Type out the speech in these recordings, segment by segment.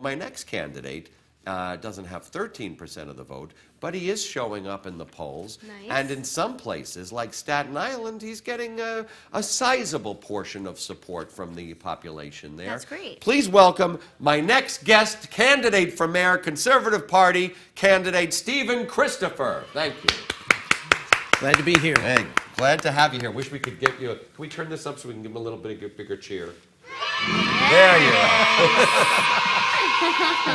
my next candidate doesn't have 13% of the vote, but he is showing up in the polls. Nice. And in some places, like Staten Island, he's getting a sizable portion of support from the population there. That's great. Please welcome my next guest, candidate for mayor, Conservative Party, candidate Stephen Christopher. Thank you. Glad to be here. Hey, glad to have you here. Wish we could get you. Can we turn this up so we can give him a little bigger cheer? There you are.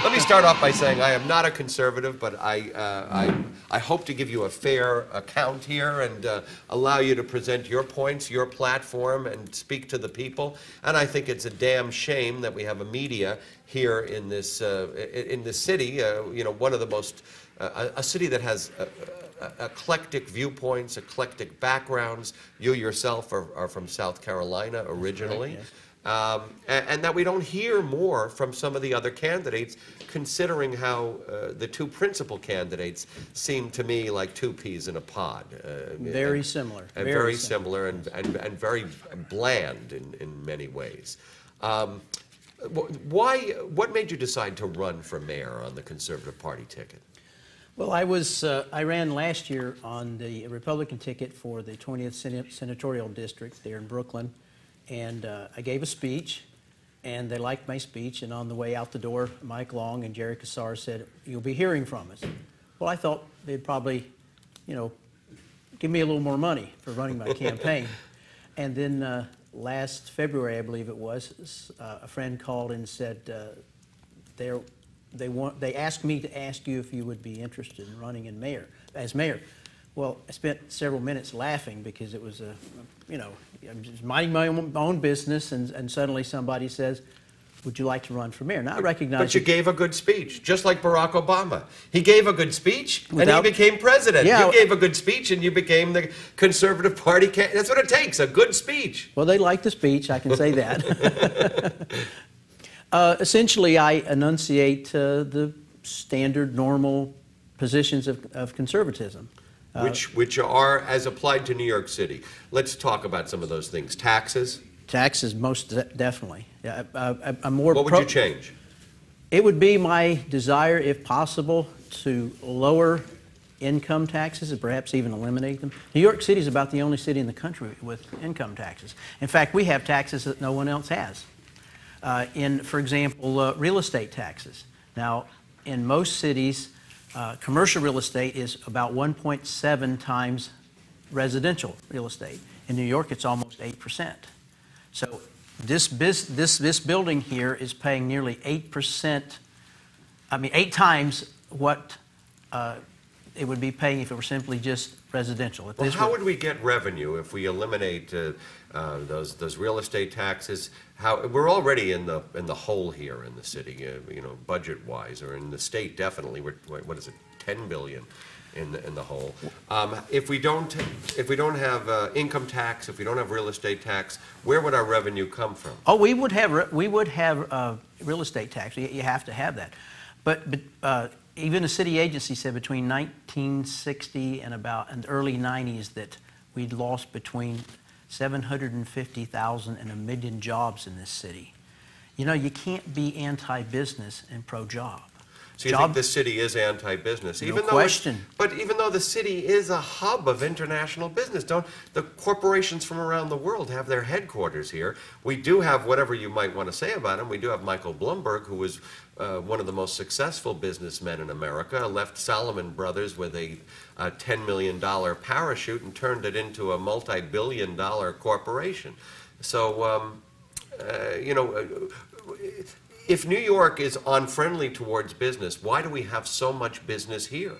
Let me start off by saying I am not a conservative, but I hope to give you a fair account here and allow you to present your points, your platform, and speak to the people. And I think it's a damn shame that we have a media here in this city. You know, one of the most a city that has eclectic viewpoints, eclectic backgrounds. You yourself are from South Carolina originally. Right, yes. And that we don't hear more from some of the other candidates, considering how the two principal candidates seem to me like two peas in a pod. Very similar. And very similar and very bland in many ways. What made you decide to run for mayor on the Conservative Party ticket? Well, I ran last year on the Republican ticket for the 20th Senatorial District there in Brooklyn. And I gave a speech, and they liked my speech. And on the way out the door, Mike Long and Jerry Kassar said, "You'll be hearing from us." Well, I thought they'd probably, you know, give me a little more money for running my campaign. And then last February, I believe it was, a friend called and said they asked me to ask you if you would be interested in running as mayor. Well, I spent several minutes laughing because it was you know, I'm just minding my own business, and suddenly somebody says, "Would you like to run for mayor?" Now I recognize. But you gave a good speech, just like Barack Obama. He gave a good speech, and he became president. Yeah, you gave a good speech, and you became the Conservative Party. That's what it takes, a good speech. Well, they liked the speech, I can say that. Essentially, I enunciate the standard, normal positions of conservatism. Which are as applied to New York City. Let's talk about some of those things. Taxes? Taxes, most definitely. Yeah, what would you change? It would be my desire, if possible, to lower income taxes and perhaps even eliminate them. New York City is about the only city in the country with income taxes. In fact, we have taxes that no one else has. For example, real estate taxes. Now, in most cities, commercial real estate is about 1.7 times residential real estate. In New York, it's almost 8%. So this building here is paying nearly 8%, 8 times what it would be paying if it were simply just residential. Well, how would we get revenue if we eliminate those real estate taxes? We're already in the hole here in the city, you know, budget-wise, or in the state definitely. What is it, 10 billion in the hole? If we don't have income tax, if we don't have real estate tax, where would our revenue come from? Oh, we would have real estate tax. You have to have that, but even a city agency said between 1960 and the early 90s that we'd lost between 750,000 and 1 million jobs in this city. You know, you can't be anti-business and pro-job. So you think the city is anti-business? No question. But even though the city is a hub of international business, don't the corporations from around the world have their headquarters here? We do have, whatever you might want to say about him, we do have Michael Bloomberg, who was one of the most successful businessmen in America, left Salomon Brothers with a $10 million parachute and turned it into a multi-billion-dollar corporation. So, you know, if New York is unfriendly towards business, why do we have so much business here?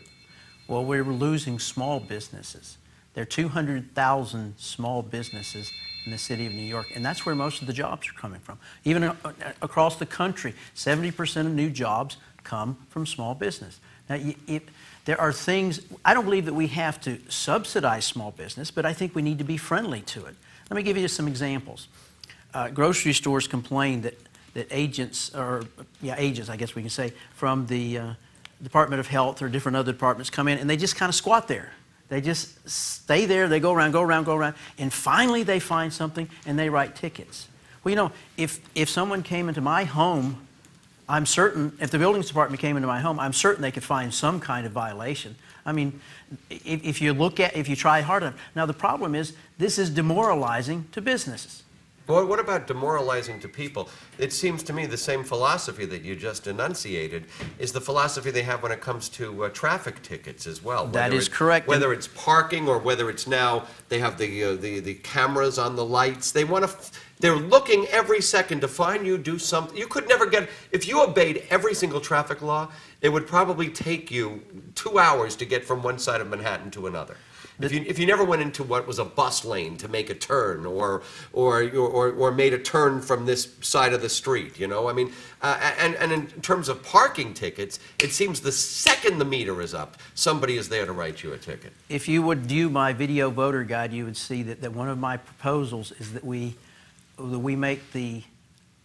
Well, we're losing small businesses. There are 200,000 small businesses in the city of New York, and that's where most of the jobs are coming from. Even across the country, 70% of new jobs come from small business. Now, there are things, I don't believe that we have to subsidize small business, but I think we need to be friendly to it. Let me give you some examples. Grocery stores complain that agents, I guess we can say, from the Department of Health or different other departments come in and they just kind of squat there. They just stay there, they go around, and finally they find something and they write tickets. Well, you know, if someone came into my home, I'm certain if the buildings department came into my home, I'm certain they could find some kind of violation. I mean, if you try hard enough. Now the problem is this is demoralizing to businesses. Well, what about demoralizing to people? It seems to me the same philosophy that you just enunciated is the philosophy they have when it comes to traffic tickets as well. That is correct. Whether it's parking or whether it's now they have the cameras on the lights. They're looking every second to find you do something. You could never get, if you obeyed every single traffic law, it would probably take you 2 hours to get from one side of Manhattan to another. If you never went into what was a bus lane to make a turn or made a turn from this side of the street, you know, I mean, and in terms of parking tickets, it seems the second the meter is up, somebody is there to write you a ticket. If you would view my video voter guide, you would see that one of my proposals is that we make the,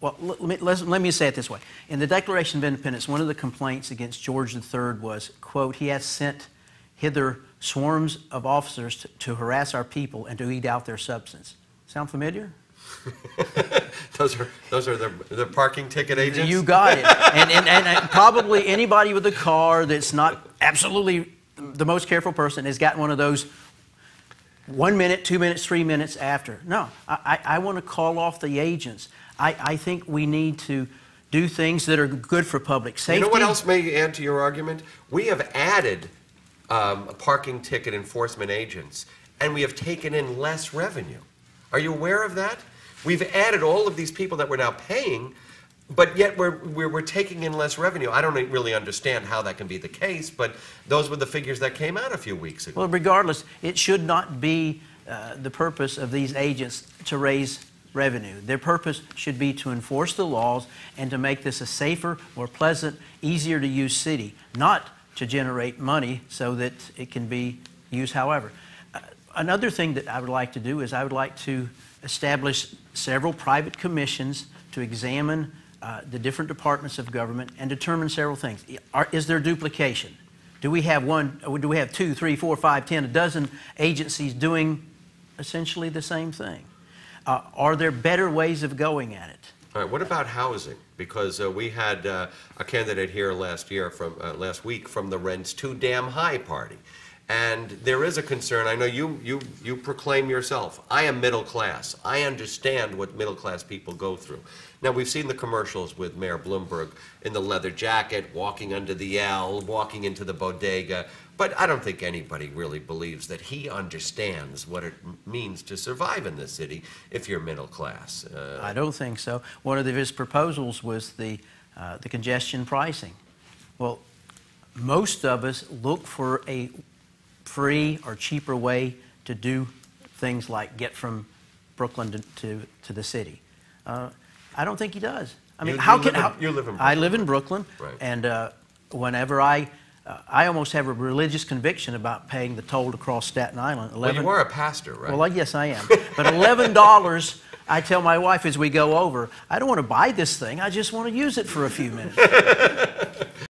well, let me say it this way. In the Declaration of Independence, one of the complaints against George III was, quote, he has sent hither swarms of officers to harass our people and to eat out their substance. Sound familiar? Those are the parking ticket agents? You got it. And probably anybody with a car that's not absolutely the most careful person has got one of those 1 minute, 2 minutes, 3 minutes after. No, I want to call off the agents. I think we need to do things that are good for public safety. You know what else may add to your argument? We have added parking ticket enforcement agents, and we have taken in less revenue. Are you aware of that? We've added all of these people that we're now paying, but yet we're taking in less revenue. I don't really understand how that can be the case, but those were the figures that came out a few weeks ago. Well, regardless, it should not be the purpose of these agents to raise revenue. Their purpose should be to enforce the laws and to make this a safer, more pleasant, easier to use city, not to generate money so that it can be used however. Another thing that I would like to do is I would like to establish several private commissions to examine the different departments of government and determine several things. Is there duplication? Do we have 2, 3, 4, 5, 10, a dozen agencies doing essentially the same thing? Are there better ways of going at it? All right, what about housing? Because we had a candidate here last week from the Rents Too Damn High party. And there is a concern. I know you proclaim yourself, I am middle class. I understand what middle class people go through. Now, we've seen the commercials with Mayor Bloomberg in the leather jacket, walking under the L, walking into the bodega. But I don't think anybody really believes that he understands what it means to survive in this city if you're middle class. I don't think so. One of his proposals was the congestion pricing. Well, most of us look for a free or cheaper way to do things like get from Brooklyn to the city. I don't think he does. I mean, you live in Brooklyn? I live in Brooklyn, right. And whenever I almost have a religious conviction about paying the toll to cross Staten Island. Well, you are a pastor, right? Well, yes, I am. But $11, I tell my wife as we go over, I don't want to buy this thing. I just want to use it for a few minutes.